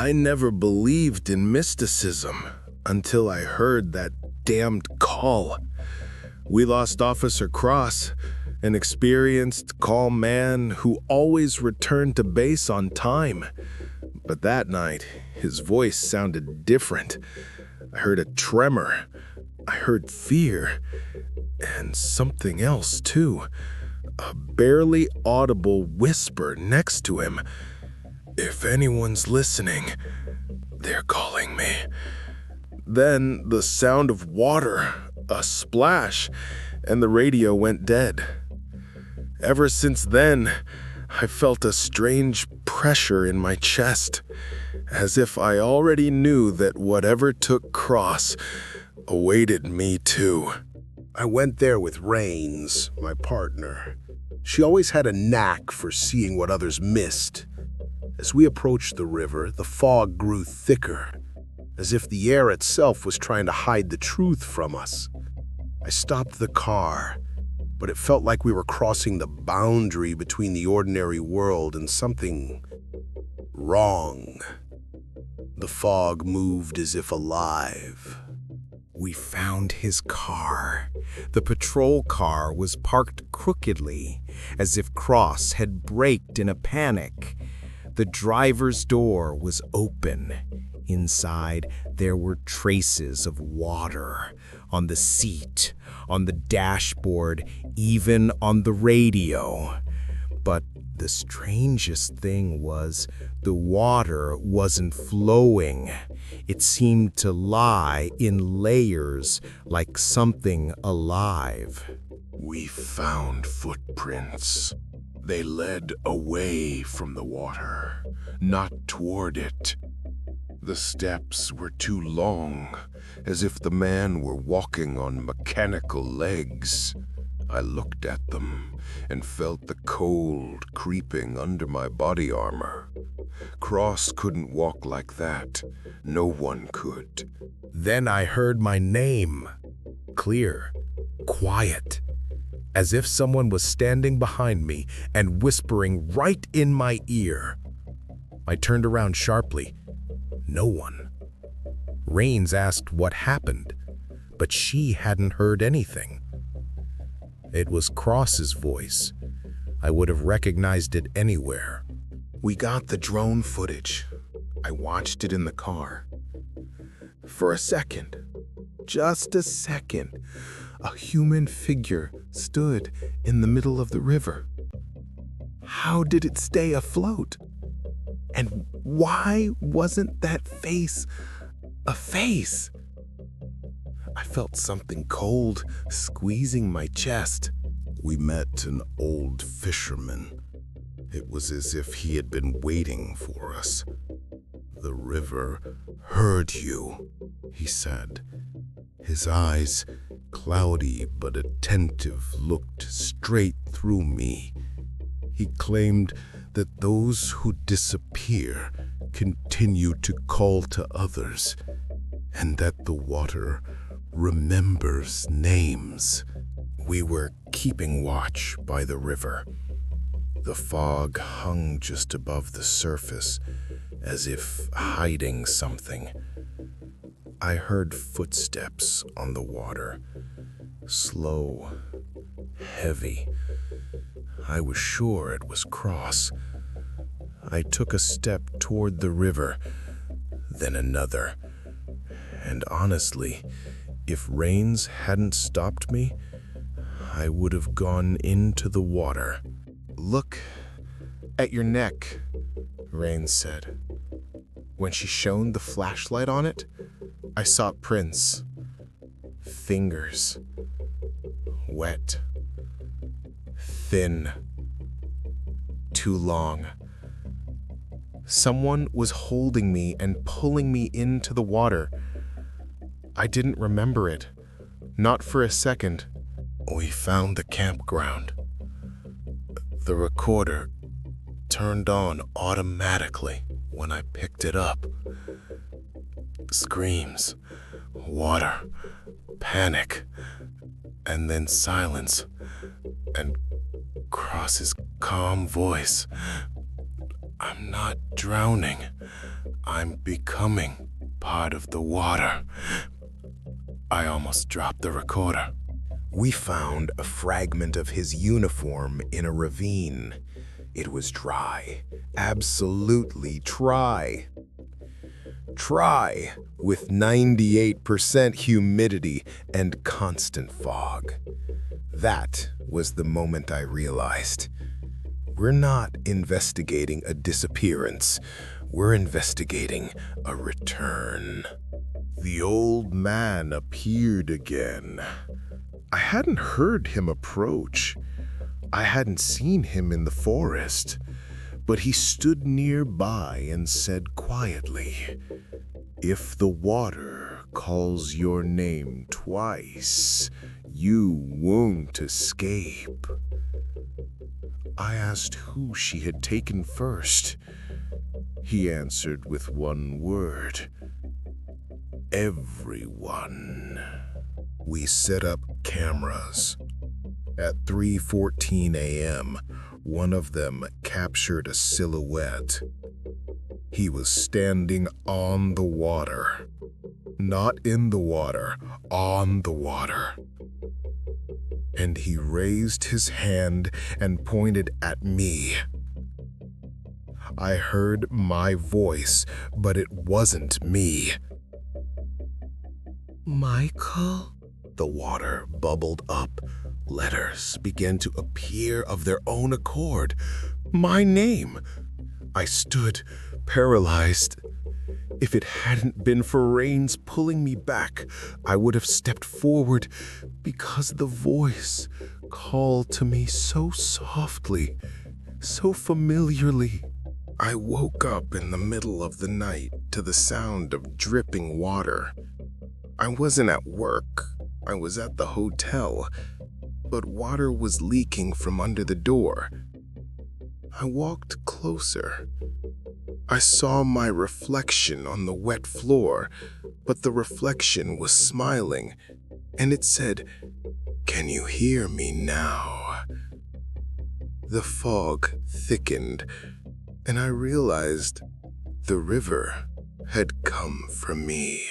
I never believed in mysticism until I heard that damned call. We lost Officer Cross, an experienced, calm man who always returned to base on time. But that night, his voice sounded different. I heard a tremor. I heard fear. And something else, too. A barely audible whisper next to him. "If anyone's listening, they're calling me." Then the sound of water, a splash, and the radio went dead. Ever since then, I felt a strange pressure in my chest, as if I already knew that whatever took Cross awaited me too. I went there with Rains, my partner. She always had a knack for seeing what others missed. As we approached the river, the fog grew thicker, as if the air itself was trying to hide the truth from us. I stopped the car, but it felt like we were crossing the boundary between the ordinary world and something wrong. The fog moved as if alive. We found his car. The patrol car was parked crookedly, as if Cross had braked in a panic. The driver's door was open. Inside, there were traces of water on the seat, on the dashboard, even on the radio. But the strangest thing was the water wasn't flowing. It seemed to lie in layers like something alive. "We found footprints. They led away from the water, not toward it. The steps were too long, as if the man were walking on mechanical legs. I looked at them and felt the cold creeping under my body armor. Cross couldn't walk like that. No one could." Then I heard my name. Clear, quiet, as if someone was standing behind me and whispering right in my ear. I turned around sharply. No one. Rains asked what happened, but she hadn't heard anything. It was Cross's voice. I would have recognized it anywhere. We got the drone footage. I watched it in the car. For a second, just a second, a human figure stood in the middle of the river. How did it stay afloat? And why wasn't that face a face? I felt something cold squeezing my chest. We met an old fisherman. It was as if he had been waiting for us. "The river heard you," he said. His eyes, cloudy but attentive, looked straight through me. He claimed that those who disappear continue to call to others, and that the water remembers names. We were keeping watch by the river. The fog hung just above the surface, as if hiding something. I heard footsteps on the water, slow, heavy. I was sure it was Cross. I took a step toward the river, then another. And honestly, if Rains hadn't stopped me, I would have gone into the water. "Look at your neck," Rains said. When she shone the flashlight on it, I saw prints. Fingers. Wet. Thin. Too long. Someone was holding me and pulling me into the water. I didn't remember it. Not for a second. We found the campground. The recorder turned on automatically when I picked it up. Screams, water, panic, and then silence, and Cross's calm voice. "I'm not drowning. I'm becoming part of the water. I almost dropped the recorder. We found a fragment of his uniform in a ravine. It was dry, absolutely dry. Dry, with 98% humidity and constant fog. That was the moment I realized. We're not investigating a disappearance. We're investigating a return. The old man appeared again. I hadn't heard him approach. I hadn't seen him in the forest, but he stood nearby and said quietly, "If the water calls your name twice, you won't escape." I asked who she had taken first. He answered with one word, "Everyone." We set up cameras. At 3:14 a.m., one of them captured a silhouette. He was standing on the water. Not in the water, on the water. And he raised his hand and pointed at me. I heard my voice, but it wasn't me. Michael? The water bubbled up. Letters began to appear of their own accord. My name. I stood, paralyzed. If it hadn't been for reins pulling me back, I would have stepped forward because the voice called to me so softly, so familiarly. I woke up in the middle of the night to the sound of dripping water. I wasn't at work. I was at the hotel, but water was leaking from under the door. I walked closer. I saw my reflection on the wet floor, but the reflection was smiling, and it said, "Can you hear me now?" The fog thickened, and I realized the river had come for me.